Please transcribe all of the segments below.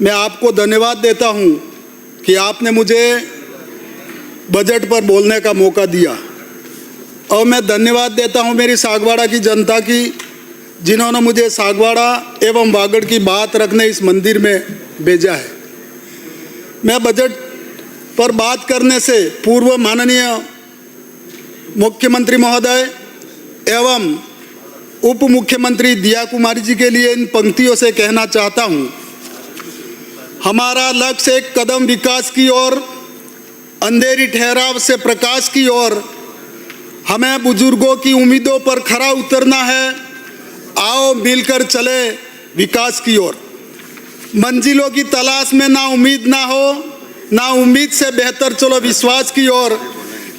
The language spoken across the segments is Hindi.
मैं आपको धन्यवाद देता हूं कि आपने मुझे बजट पर बोलने का मौका दिया। और मैं धन्यवाद देता हूं मेरी सागवाड़ा की जनता की, जिन्होंने मुझे सागवाड़ा एवं वागड़ की बात रखने इस मंदिर में भेजा है। मैं बजट पर बात करने से पूर्व माननीय मुख्यमंत्री महोदय एवं उप मुख्यमंत्री दिया कुमारी जी के लिए इन पंक्तियों से कहना चाहता हूं। हमारा लक्ष्य एक कदम विकास की ओर, अंधेरी ठहराव से प्रकाश की ओर। हमें बुजुर्गों की उम्मीदों पर खरा उतरना है। आओ मिलकर चले विकास की ओर। मंजिलों की तलाश में ना उम्मीद ना हो, ना उम्मीद से बेहतर चलो विश्वास की ओर।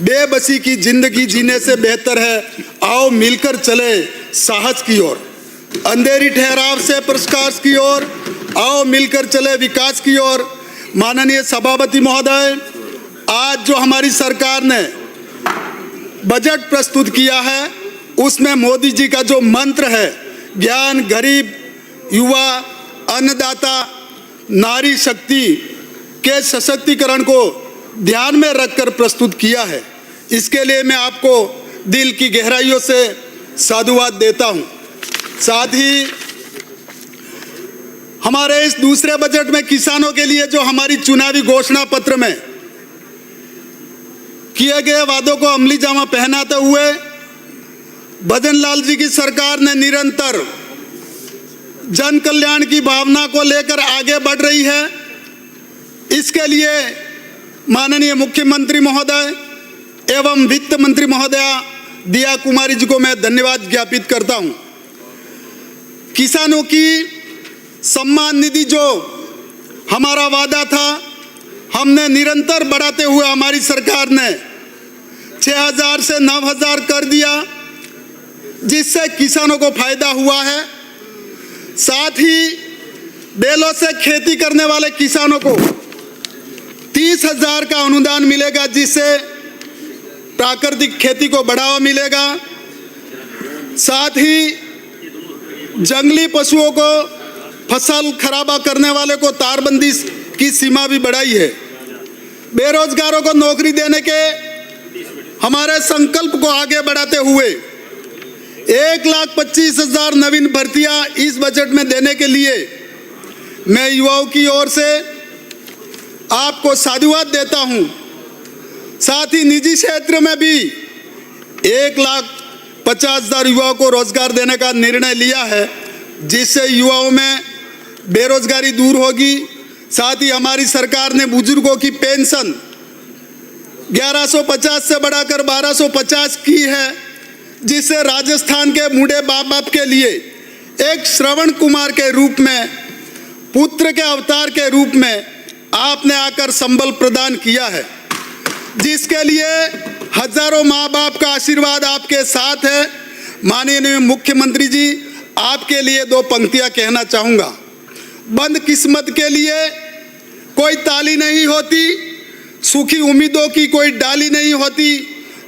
बेबसी की जिंदगी जीने से बेहतर है, आओ मिलकर चले साहस की ओर। अंधेरी ठहराव से प्रकाश की ओर, आओ मिलकर चले विकास की ओर। माननीय सभापति महोदय, आज जो हमारी सरकार ने बजट प्रस्तुत किया है, उसमें मोदी जी का जो मंत्र है, ज्ञान, गरीब, युवा, अन्नदाता, नारी शक्ति के सशक्तिकरण को ध्यान में रखकर प्रस्तुत किया है। इसके लिए मैं आपको दिल की गहराइयों से साधुवाद देता हूं। साथ ही हमारे इस दूसरे बजट में किसानों के लिए जो हमारी चुनावी घोषणा पत्र में किए गए वादों को अमली जामा पहनाते हुए भजनलाल जी की सरकार ने निरंतर जन कल्याण की भावना को लेकर आगे बढ़ रही है। इसके लिए माननीय मुख्यमंत्री महोदय एवं वित्त मंत्री महोदया दिया कुमारी जी को मैं धन्यवाद ज्ञापित करता हूं। किसानों की सम्मान निधि जो हमारा वादा था, हमने निरंतर बढ़ाते हुए हमारी सरकार ने 6,000 से 9,000 कर दिया, जिससे किसानों को फायदा हुआ है। साथ ही बैलों से खेती करने वाले किसानों को 30,000 का अनुदान मिलेगा, जिससे प्राकृतिक खेती को बढ़ावा मिलेगा। साथ ही जंगली पशुओं को फसल खराबा करने वाले को तारबंदी की सीमा भी बढ़ाई है। बेरोजगारों को नौकरी देने के हमारे संकल्प को आगे बढ़ाते हुए 1,25,000 नवीन भर्तियां इस बजट में देने के लिए मैं युवाओं की ओर से आपको साधुवाद देता हूं। साथ ही निजी क्षेत्र में भी 1,50,000 युवाओं को रोजगार देने का निर्णय लिया है, जिससे युवाओं में बेरोजगारी दूर होगी। साथ ही हमारी सरकार ने बुजुर्गों की पेंशन 1150 से बढ़ाकर 1250 की है, जिससे राजस्थान के बूढ़े बाप बाप के लिए एक श्रवण कुमार के रूप में, पुत्र के अवतार के रूप में आपने आकर संबल प्रदान किया है, जिसके लिए हजारों माँ बाप का आशीर्वाद आपके साथ है। माननीय मुख्यमंत्री जी, आपके लिए 2 पंक्तियां कहना चाहूँगा। बंद किस्मत के लिए कोई ताली नहीं होती, सूखी उम्मीदों की कोई डाली नहीं होती।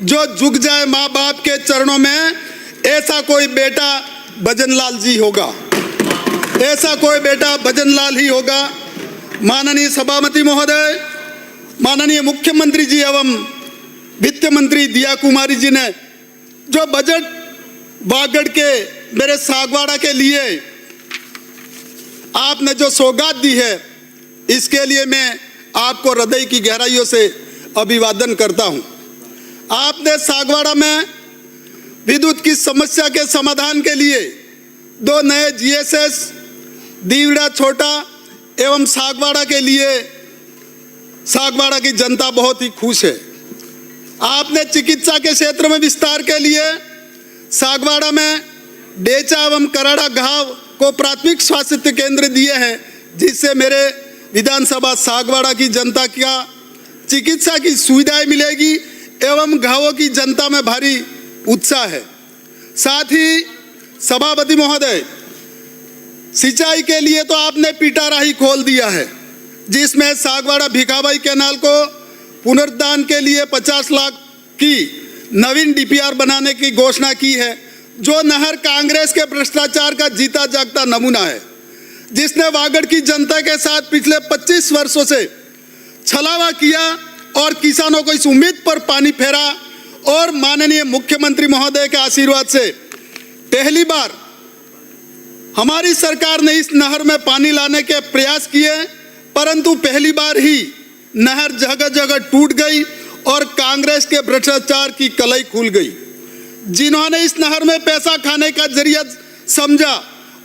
जो झुक जाए माँ बाप के चरणों में, ऐसा कोई बेटा भजनलाल जी होगा, ऐसा कोई बेटा भजनलाल ही होगा। माननीय सभापति महोदय, माननीय मुख्यमंत्री जी एवं वित्त मंत्री दिया कुमारी जी ने जो बजट वागड़ के मेरे सागवाड़ा के लिए आपने जो सौगात दी है, इसके लिए मैं आपको हृदय की गहराइयों से अभिवादन करता हूं। आपने सागवाड़ा में विद्युत की समस्या के समाधान के लिए 2 नए GSS दीवड़ा छोटा एवं सागवाड़ा के लिए सागवाड़ा की जनता बहुत ही खुश है। आपने चिकित्सा के क्षेत्र में विस्तार के लिए सागवाड़ा में डेचा एवं कराड़ा घाव को प्राथमिक स्वास्थ्य केंद्र दिए हैं, जिससे मेरे विधानसभा सागवाड़ा की जनता का चिकित्सा की सुविधाएं मिलेगी एवं घावों की जनता में भारी उत्साह है। साथ ही सभापति महोदय, सिंचाई के लिए तो आपने पिटाराही खोल दिया है, जिसमें सागवाड़ा भिखाबाई कैनाल को पुनरुद्धार के लिए 50 लाख की नवीन DPR बनाने की घोषणा की है, जो नहर कांग्रेस के भ्रष्टाचार का जीता जागता नमूना है, जिसने वागड़ की जनता के साथ पिछले 25 वर्षों से छलावा किया और किसानों को इस उम्मीद पर पानी फेरा और माननीय मुख्यमंत्री महोदय के आशीर्वाद से पहली बार हमारी सरकार ने इस नहर में पानी लाने के प्रयास किए, परंतु पहली बार ही नहर जगह जगह टूट गई और कांग्रेस के भ्रष्टाचार की कलई खुल गई। जिन्होंने इस नहर में पैसा खाने का जरिया समझा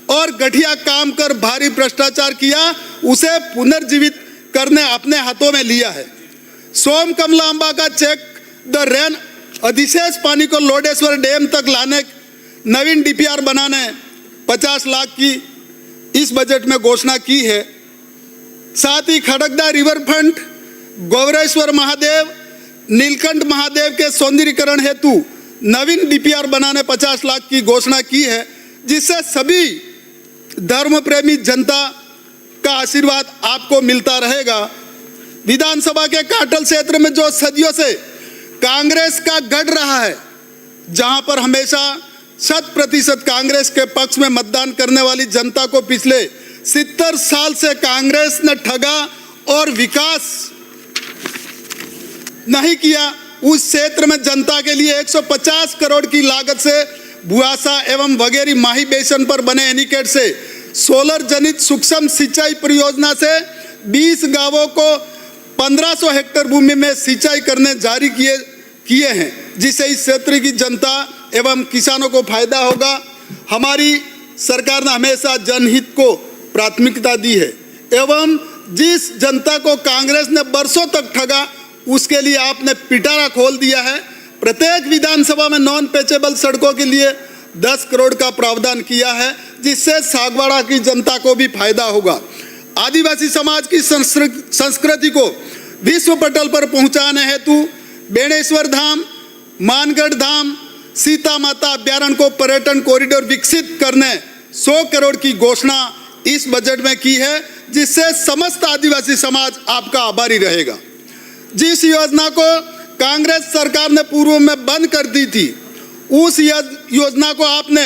और घटिया काम कर भारी भ्रष्टाचार किया, उसे पुनर्जीवित करने अपने हाथों में लिया है। सोम कमलांबा का चेक द रेन अधिशेष पानी को लोडेश्वर डैम तक लाने, नवीन डीपीआर बनाने 50 लाख की इस बजट में घोषणा की है। साथ ही खड़गदा रिवर फ्रंट, गौरेश्वर महादेव, नीलकंठ महादेव के सौंदर्यीकरण हेतु नवीन डीपीआर बनाने 50 लाख की घोषणा की है, जिससे सभी धर्म प्रेमी जनता का आशीर्वाद आपको मिलता रहेगा। विधानसभा के काटल क्षेत्र में जो सदियों से कांग्रेस का गढ़ रहा है, जहां पर हमेशा 100% कांग्रेस के पक्ष में मतदान करने वाली जनता को पिछले 70 साल से कांग्रेस ने ठगा और विकास नहीं किया, उस क्षेत्र में जनता के लिए 150 करोड़ की लागत से बुआसा एवं वगैरह माही बेसन पर बने एनीकट से सोलर जनित सूक्ष्म सिंचाई परियोजना से 20 गांवों को 1500 हेक्टेयर भूमि में सिंचाई करने जारी किए हैं, जिससे इस क्षेत्र की जनता एवं किसानों को फायदा होगा। हमारी सरकार ने हमेशा जनहित को प्राथमिकता दी है एवं जिस जनता को कांग्रेस ने बरसों तक ठगा, उसके लिए आपने पिटारा खोल दिया है। प्रत्येक विधानसभा में नॉन पैचेबल सड़कों के लिए 10 करोड़ का प्रावधान किया है, जिससे सागवाड़ा की जनता को भी फायदा होगा। आदिवासी समाज की संस्कृति को विश्व पटल पर पहुंचाने हेतु बेणेश्वर धाम, मानगढ़ धाम, सीता माता अभ्यारण्य को पर्यटन कॉरिडोर विकसित करने 100 करोड़ की घोषणा इस बजट में की है, जिससे समस्त आदिवासी समाज आपका आभारी रहेगा। जिस योजना को कांग्रेस सरकार ने पूर्व में बंद कर दी थी, उस योजना को आपने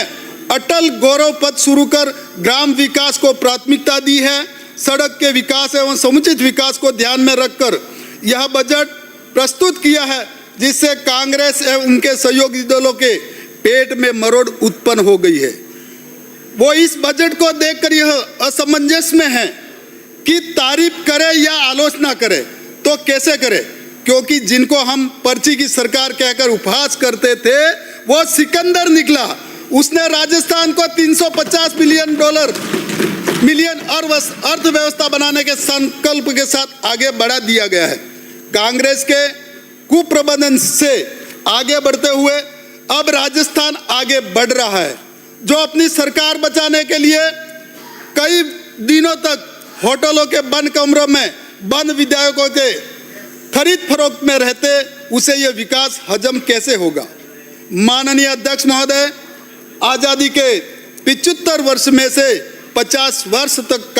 अटल गौरव पथ शुरू कर ग्राम विकास को प्राथमिकता दी है। सड़क के विकास एवं समुचित विकास को ध्यान में रखकर यह बजट प्रस्तुत किया है, जिससे कांग्रेस एवं उनके सहयोगी दलों के पेट में मरोड़ उत्पन्न हो गई है। वो इस बजट को देखकर यह असमंजस में है कि तारीफ करे या आलोचना करे, तो कैसे करे, क्योंकि जिनको हम पर्ची की सरकार कहकर उपहास करते थे, वो सिकंदर निकला। उसने राजस्थान को $350 मिलियन अर्थव्यवस्था बनाने के संकल्प के साथ आगे बढ़ा दिया गया है। कांग्रेस के कुप्रबंधन से आगे बढ़ते हुए अब राजस्थान आगे बढ़ रहा है, जो अपनी सरकार बचाने के लिए कई दिनों तक होटलों के बंद कमरों में बंद विधायकों के खरीद फरोख्त में रहते, उसे यह विकास हजम कैसे होगा। माननीय अध्यक्ष महोदय, आजादी के 75 वर्ष में से 50 वर्ष तक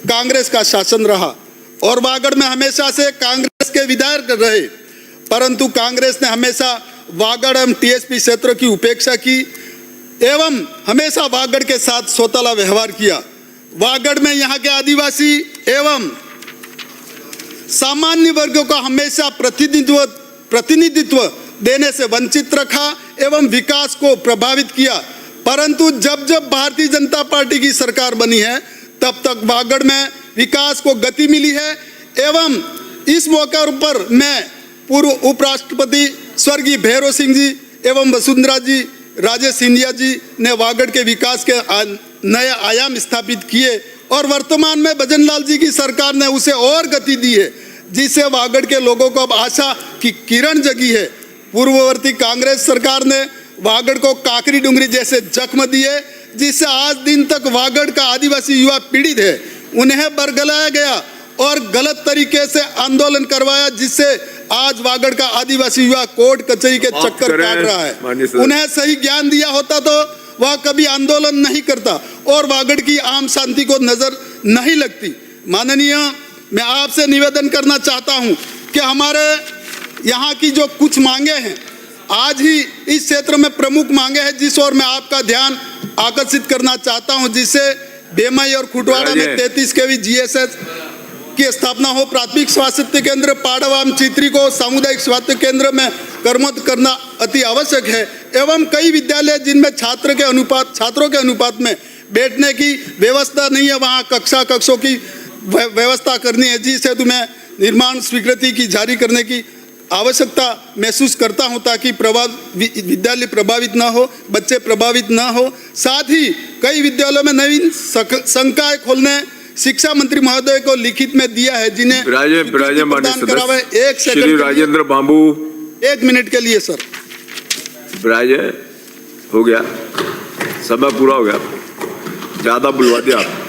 कांग्रेस का शासन रहा और वागड़ में हमेशा से कांग्रेस के विधायक रहे, परंतु कांग्रेस ने हमेशा वागड़ एवं टीएसपी क्षेत्रों की उपेक्षा की एवं हमेशा वागड़ के साथ सौतेला व्यवहार किया। वागड़ में यहाँ के आदिवासी एवं सामान्य वर्गों का हमेशा प्रतिनिधित्व देने से वंचित रखा एवं विकास को प्रभावित किया, परंतु जब जब भारतीय जनता पार्टी की सरकार बनी है, तब तक वागड़ में विकास को गति मिली है। एवं इस मौके पर मैं पूर्व उपराष्ट्रपति स्वर्गीय भैरव सिंह जी एवं वसुंधरा जी राजे सिंधिया जी ने वागड़ के विकास के नए आयाम स्थापित किए और वर्तमान में भजनलाल जी की सरकार ने उसे और गति दी है, जिससे वागड़ के लोगों को अब आशा की किरण जगी है। पूर्ववर्ती कांग्रेस सरकार ने वागड़ को काकरी डुंगरी जैसे जख्म दिए, जिससे आज दिन तक वागड़ का आदिवासी युवा पीड़ित है। उन्हें बरगलाया गया और गलत तरीके से आंदोलन करवाया, जिससे आज वागड़ का आदिवासी युवा कोर्ट कचहरी के चक्कर काट रहा है। उन्हें सही ज्ञान दिया होता तो वह कभी आंदोलन नहीं करता और वागड़ की आम शांति को नजर नहीं लगती। माननीय, मैं आपसे निवेदन करना चाहता हूं कि हमारे यहाँ की जो कुछ मांगे हैं, आज ही इस क्षेत्र में प्रमुख मांगे हैं, जिस ओर मैं आपका ध्यान आकर्षित करना चाहता हूं, जिससे बेमई और खुटवाड़ा में 33 केवी GSS की स्थापना हो। प्राथमिक स्वास्थ्य केंद्र पाड़वाम चित्री को सामुदायिक स्वास्थ्य केंद्र में कर्मोन्नत करना अति आवश्यक है। एवं कई विद्यालय जिनमें छात्रों के अनुपात में बैठने की व्यवस्था नहीं है, वहाँ कक्षों की व्यवस्था करनी है, जिस हेतु मैं निर्माण स्वीकृति की जारी करने की आवश्यकता महसूस करता हूं, ताकि विद्यालय प्रभावित ना हो, बच्चे प्रभावित ना हो। साथ ही कई विद्यालयों में नवीन संकाय खोलने शिक्षा मंत्री महोदय को लिखित में दिया है, जिन्हें प्रदान करा हुआ है। एक सेकंड, राजेंद्र बाबू 1 मिनट के लिए सर। हो गया, समय पूरा हो गया, ज्यादा बुलवा दिया आप।